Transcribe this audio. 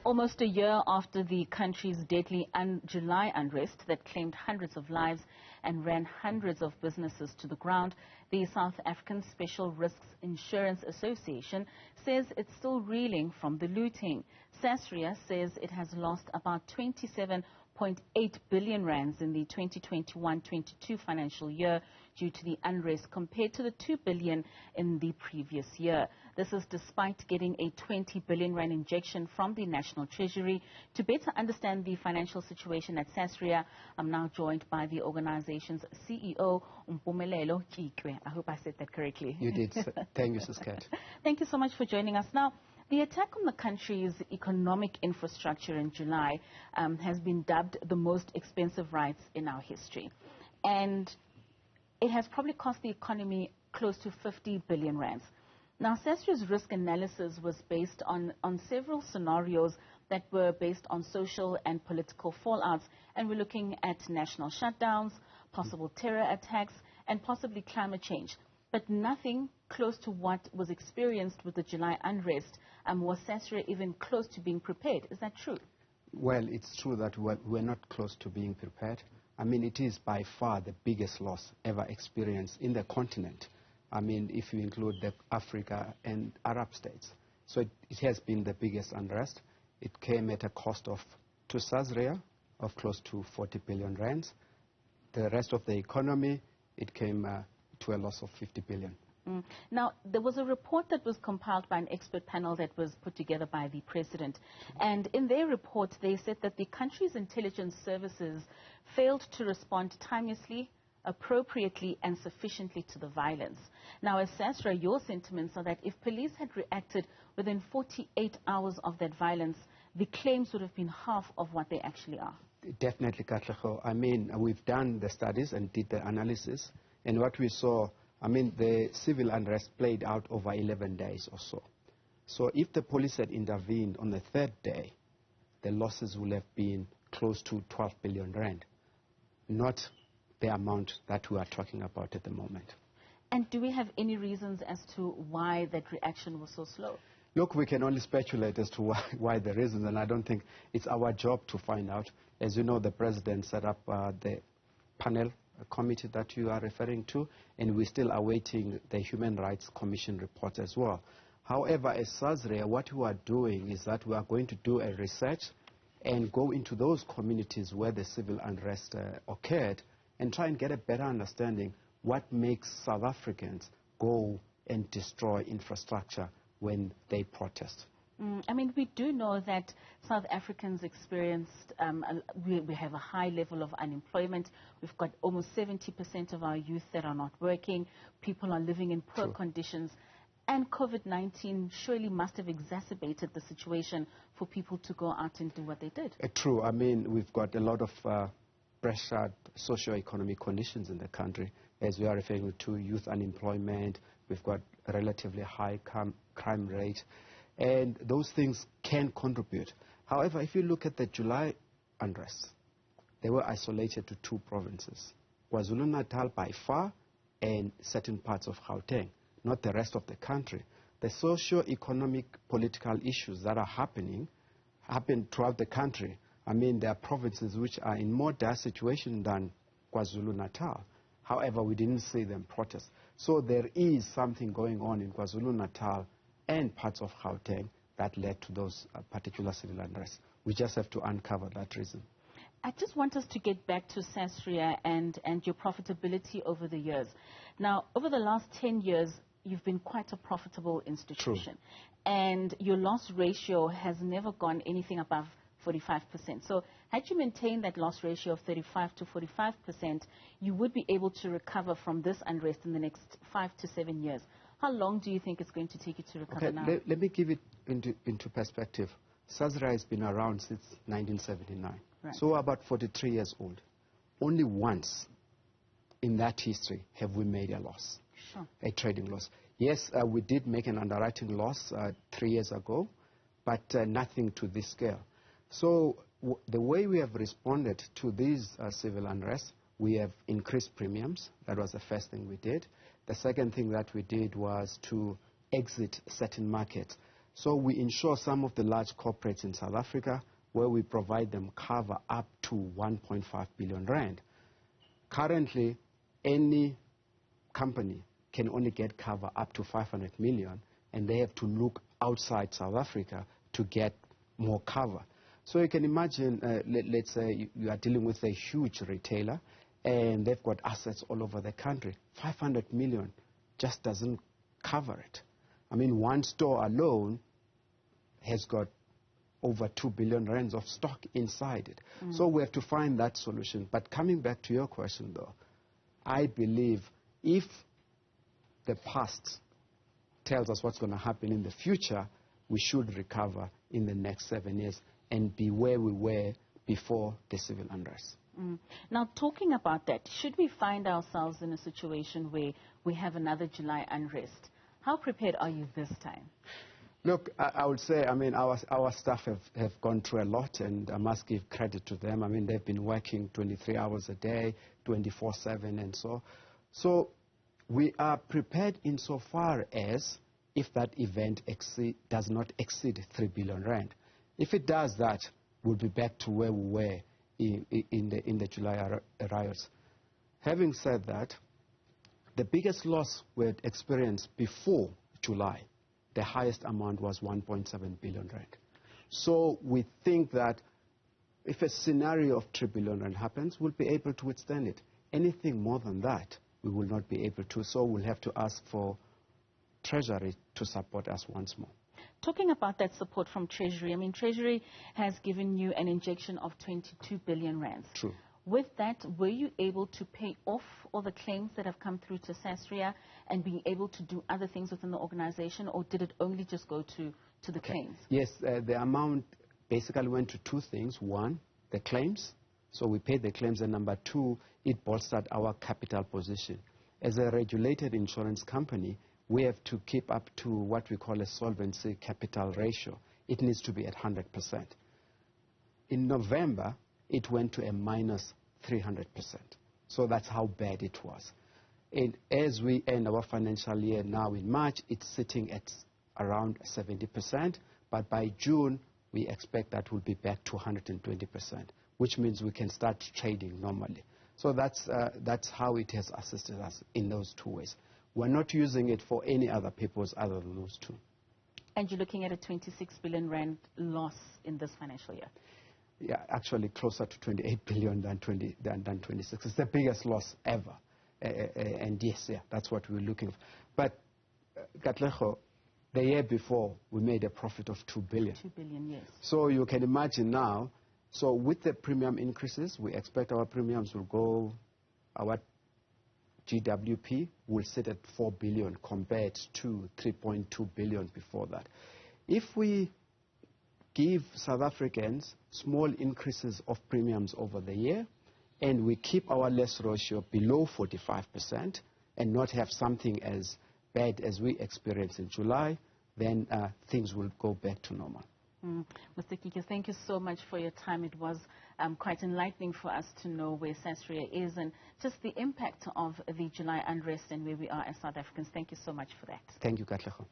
Almost a year after the country's deadly July unrest that claimed hundreds of lives and ran hundreds of businesses to the ground, the South African Special Risks Insurance Association says it's still reeling from the looting. SASRIA says it has lost about 27.8 billion rands in the 2021-22 financial year due to the unrest compared to the 2 billion in the previous year. This is despite getting a 20 billion rand injection from the National Treasury. To better understand the financial situation at SASRIA, I'm now joined by the organization's CEO, Mpumelelo Tyikwe. I hope I said that correctly. You did. Thank you, Siskat. Thank you so much for joining us. Now, the attack on the country's economic infrastructure in July has been dubbed the most expensive riots in our history. And it has probably cost the economy close to 50 billion rands. Now, SASRIA's risk analysis was based on several scenarios that were based on social and political fallouts. And we're looking at national shutdowns, possible terror attacks, and possibly climate change. But nothing close to what was experienced with the July unrest. Was SASRIA even close to being prepared? Is that true? Well, it's true that we're not close to being prepared. I mean, it is by far the biggest loss ever experienced in the continent. I mean, if you include the Africa and Arab states. So it has been the biggest unrest. It came at a cost to SASRIA of close to 40 billion rands. The rest of the economy, it came to a loss of 50 billion. Now, there was a report that was compiled by an expert panel that was put together by the president. And in their report, they said that the country's intelligence services failed to respond timelessly, appropriately, and sufficiently to the violence. Now, as SASRIA, your sentiments are that if police had reacted within 48 hours of that violence, the claims would have been half of what they actually are. Definitely, Katlego. I mean, we've done the studies and did the analysis. And what we saw, I mean, the civil unrest played out over 11 days or so. So if the police had intervened on the third day, the losses would have been close to 12 billion rand, not the amount that we are talking about at the moment. And do we have any reasons as to why that reaction was so slow? Look, we can only speculate as to why the reasons, and I don't think it's our job to find out. As you know, the president set up the panel committee that you are referring to, and we're still awaiting the Human Rights Commission report as well. However, as SASRIA, what we are doing is that we are going to do a research and go into those communities where the civil unrest occurred and try and get a better understanding what makes South Africans go and destroy infrastructure when they protest. I mean, we do know that South Africans experienced, we have a high level of unemployment. We've got almost 70% of our youth that are not working. People are living in poor conditions. And COVID-19 surely must have exacerbated the situation for people to go out and do what they did. True. I mean, we've got a lot of pressured socio-economic conditions in the country. As we are referring to youth unemployment, we've got a relatively high crime rate. And those things can contribute. However, if you look at the July unrest, they were isolated to two provinces, KwaZulu-Natal by far and certain parts of Gauteng, not the rest of the country. The socio-economic political issues that are happen throughout the country. I mean, there are provinces which are in more dire situation than KwaZulu-Natal. However, we didn't see them protest. So there is something going on in KwaZulu-Natal and parts of Gauteng that led to those particular civil unrest. We just have to uncover that reason. I just want us to get back to SASRIA and your profitability over the years. Now, over the last 10 years, you've been quite a profitable institution. True. And your loss ratio has never gone anything above 45%. So had you maintained that loss ratio of 35 to 45%, you would be able to recover from this unrest in the next 5 to 7 years. How long do you think it's going to take you to recover now? Let me give it into perspective. SASRIA has been around since 1979. Right. So about 43 years old. Only once in that history have we made a loss, a trading loss. Yes, we did make an underwriting loss 3 years ago, but nothing to this scale. So the way we have responded to these civil unrest, we have increased premiums. That was the first thing we did. The second thing that we did was to exit certain markets. So we insure some of the large corporates in South Africa where we provide them cover up to 1.5 billion rand. Currently, any company can only get cover up to 500 million, and they have to look outside South Africa to get more cover. So you can imagine, let's say you are dealing with a huge retailer, and they've got assets all over the country. 500 million just doesn't cover it. I mean, one store alone has got over 2 billion rands of stock inside it. So we have to find that solution. But coming back to your question, though, I believe if the past tells us what's going to happen in the future, we should recover in the next 7 years and be where we were before the civil unrest. Now, talking about that, should we find ourselves in a situation where we have another July unrest, how prepared are you this time? Look, I would say, I mean, our staff have gone through a lot, and I must give credit to them. I mean, they've been working 23 hours a day, 24/7, and so. So we are prepared insofar as if that event does not exceed 3 billion rand. If it does that, we'll be back to where we were in the July riots. Having said that, the biggest loss we had experienced before July, the highest amount was 1.7 billion rand. So we think that if a scenario of 3 billion rand happens, we'll be able to withstand it. Anything more than that, we will not be able to. So we'll have to ask for Treasury to support us once more. Talking about that support from Treasury, I mean, Treasury has given you an injection of 22 billion rands. True. With that, were you able to pay off all the claims that have come through to SASRIA and being able to do other things within the organization, or did it only just go to the claims? Yes, the amount basically went to two things. One, the claims. So we paid the claims, and number two, it bolstered our capital position. As a regulated insurance company, we have to keep up to what we call a solvency capital ratio. It needs to be at 100%. In November, it went to a minus 300%. So that's how bad it was. And as we end our financial year now in March, it's sitting at around 70%. But by June, we expect that will be back to 120%, which means we can start trading normally. So that's how it has assisted us in those two ways. We're not using it for any other purpose other than those two. And you're looking at a 26 billion rand loss in this financial year? Yeah, actually closer to 28 billion than 26. It's the biggest loss ever. And yes, yeah, that's what we're looking for. But, Katlego, the year before, we made a profit of 2 billion. 2 billion, yes. So you can imagine now, so with the premium increases, we expect our premiums will go, our GWP will sit at 4 billion compared to 3.2 billion before that. If we give South Africans small increases of premiums over the year, and we keep our loss ratio below 45% and not have something as bad as we experienced in July, then things will go back to normal. Mr. Tyikwe, thank you so much for your time. It was quite enlightening for us to know where SASRIA is and just the impact of the July unrest and where we are as South Africans. Thank you so much for that. Thank you, Katlego.